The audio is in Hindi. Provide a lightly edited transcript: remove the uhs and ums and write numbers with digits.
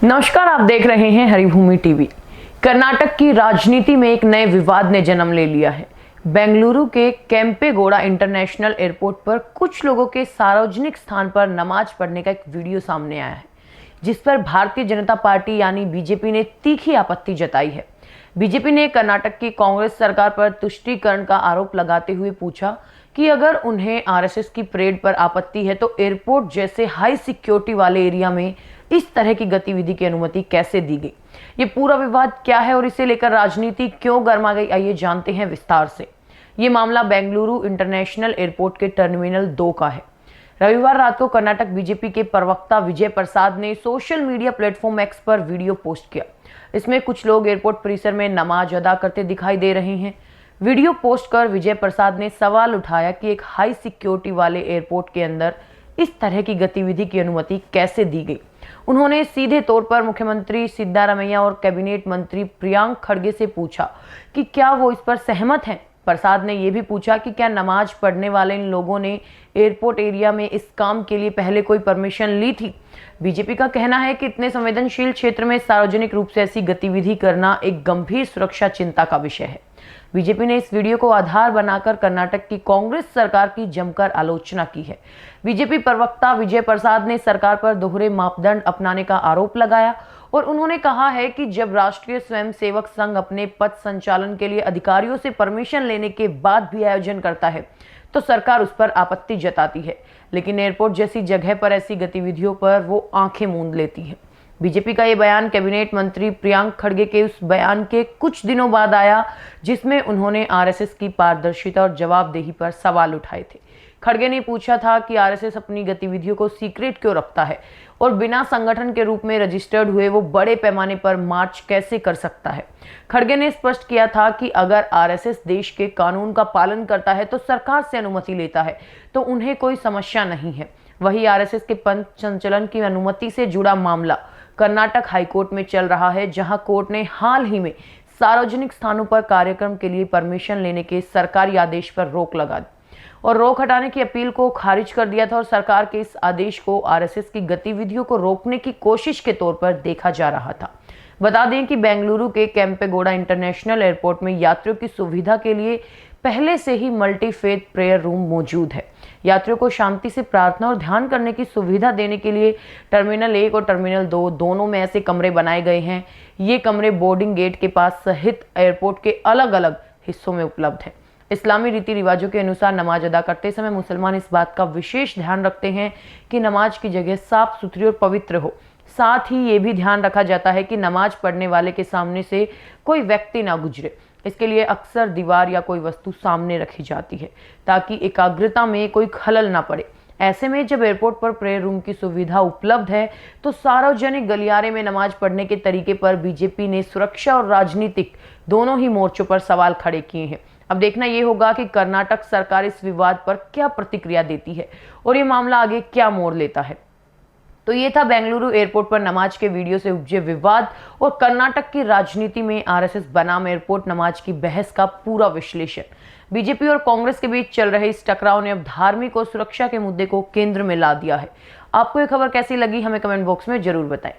नमस्कार, आप देख रहे हैं हरिभूमि टीवी। कर्नाटक की राजनीति में एक नए विवाद ने जन्म ले लिया है। बेंगलुरु के केम्पेगौड़ा इंटरनेशनल एयरपोर्ट पर कुछ लोगों के सार्वजनिक स्थान पर नमाज पढ़ने का एक वीडियो सामने आया है, जिस पर भारतीय जनता पार्टी यानी बीजेपी ने तीखी आपत्ति जताई है। बीजेपी ने कर्नाटक की कांग्रेस सरकार पर तुष्टीकरण का आरोप लगाते हुए पूछा कि अगर उन्हें आरएसएस की परेड पर आपत्ति है तो एयरपोर्ट जैसे हाई सिक्योरिटी वाले एरिया में इस तरह की गतिविधि की अनुमति कैसे दी गई। ये पूरा विवाद क्या है और इसे लेकर राजनीति क्यों गर्मा गई, आइए जानते हैं विस्तार से। ये मामला बेंगलुरु इंटरनेशनल एयरपोर्ट के टर्मिनल 2 का है। रविवार रात को कर्नाटक बीजेपी के प्रवक्ता विजय प्रसाद ने सोशल मीडिया प्लेटफॉर्म एक्स पर वीडियो पोस्ट किया। इसमें कुछ लोग एयरपोर्ट परिसर में नमाज अदा करते दिखाई दे रहे हैं। वीडियो पोस्ट कर विजय प्रसाद ने सवाल उठाया कि एक हाई सिक्योरिटी वाले एयरपोर्ट के अंदर इस तरह की गतिविधि की अनुमति कैसे दी गई। उन्होंने सीधे तौर पर मुख्यमंत्री सिद्धारमैया और कैबिनेट मंत्री प्रियांक खड़गे से पूछा कि क्या वो इस पर सहमत हैं। प्रसाद ने यह भी पूछा कि क्या नमाज पढ़ने वाले इन लोगों ने एयरपोर्ट एरिया में इस काम के लिए पहले कोई परमिशन ली थी। बीजेपी का कहना है कि इतने संवेदनशील क्षेत्र में सार्वजनिक रूप से ऐसी गतिविधि करना एक गंभीर सुरक्षा चिंता का विषय है। बीजेपी ने इस वीडियो को आधार बनाकर कर्नाटक की कांग्रेस सरकार की जमकर आलोचना की है। बीजेपी प्रवक्ता विजय प्रसाद ने सरकार पर दोहरे मापदंड अपनाने का आरोप लगाया और उन्होंने कहा है कि जब राष्ट्रीय स्वयंसेवक संघ अपने पथ संचालन के लिए अधिकारियों से परमिशन लेने के बाद भी आयोजन करता है तो सरकार उस पर आपत्ति जताती है, लेकिन एयरपोर्ट जैसी जगह पर ऐसी गतिविधियों पर वो आंखें मूंद लेती है। बीजेपी का ये बयान कैबिनेट मंत्री प्रियांक खड़गे के उस बयान के कुछ दिनों बाद आया जिसमें उन्होंने आरएसएस की पारदर्शिता और जवाबदेही पर सवाल उठाए थे। खड़गे ने पूछा था कि आरएसएस अपनी गतिविधियों को सीक्रेट क्यों रखता है और बिना संगठन के रूप में रजिस्टर्ड हुए वो बड़े पैमाने पर मार्च कैसे कर सकता है। खड़गे ने स्पष्ट किया था कि अगर आरएसएस देश के कानून का पालन करता है तो सरकार से अनुमति लेता है तो उन्हें कोई समस्या नहीं है। वही आरएसएस के पथ संचलन की अनुमति से जुड़ा मामला कर्नाटक हाईकोर्ट में चल रहा है, जहां कोर्ट ने हाल ही में सार्वजनिक स्थानों पर कार्यक्रम के लिए परमिशन लेने के सरकारी आदेश पर रोक लगा दी और रोक हटाने की अपील को खारिज कर दिया था और सरकार के इस आदेश को आरएसएस की गतिविधियों को रोकने की कोशिश के तौर पर देखा जा रहा था। बता दें कि बेंगलुरु के केम्पेगौड़ा इंटरनेशनल एयरपोर्ट में यात्रियों की सुविधा के लिए पहले से ही मल्टी फेथ प्रेयर रूम मौजूद है। यात्रियों को शांति से प्रार्थना और ध्यान करने की सुविधा देने के लिए टर्मिनल 1 और टर्मिनल 2 दोनों में ऐसे कमरे बनाए गए हैं। ये कमरे बोर्डिंग गेट के पास सहित एयरपोर्ट के अलग अलग हिस्सों में उपलब्ध है। इस्लामी रीति रिवाजों के अनुसार नमाज अदा करते समय मुसलमान इस बात का विशेष ध्यान रखते हैं कि नमाज की जगह साफ सुथरी और पवित्र हो। साथ ही ये भी ध्यान रखा जाता है कि नमाज पढ़ने वाले के सामने से कोई व्यक्ति ना गुजरे। इसके लिए अक्सर दीवार या कोई वस्तु सामने रखी जाती है ताकि एकाग्रता में कोई खलल ना पड़े। ऐसे में जब एयरपोर्ट पर प्रेयर रूम की सुविधा उपलब्ध है तो सार्वजनिक गलियारे में नमाज पढ़ने के तरीके पर बीजेपी ने सुरक्षा और राजनीतिक दोनों ही मोर्चों पर सवाल खड़े किए हैं। अब देखना ये होगा कि कर्नाटक सरकार इस विवाद पर क्या प्रतिक्रिया देती है और ये मामला आगे क्या मोड़ लेता है। तो ये था बेंगलुरु एयरपोर्ट पर नमाज के वीडियो से उपजे विवाद और कर्नाटक की राजनीति में आरएसएस बनाम एयरपोर्ट नमाज की बहस का पूरा विश्लेषण। बीजेपी और कांग्रेस के बीच चल रहे इस टकराव ने अब धार्मिक और सुरक्षा के मुद्दे को केंद्र में ला दिया है। आपको ये खबर कैसी लगी, हमें कमेंट बॉक्स में जरूर बताएं।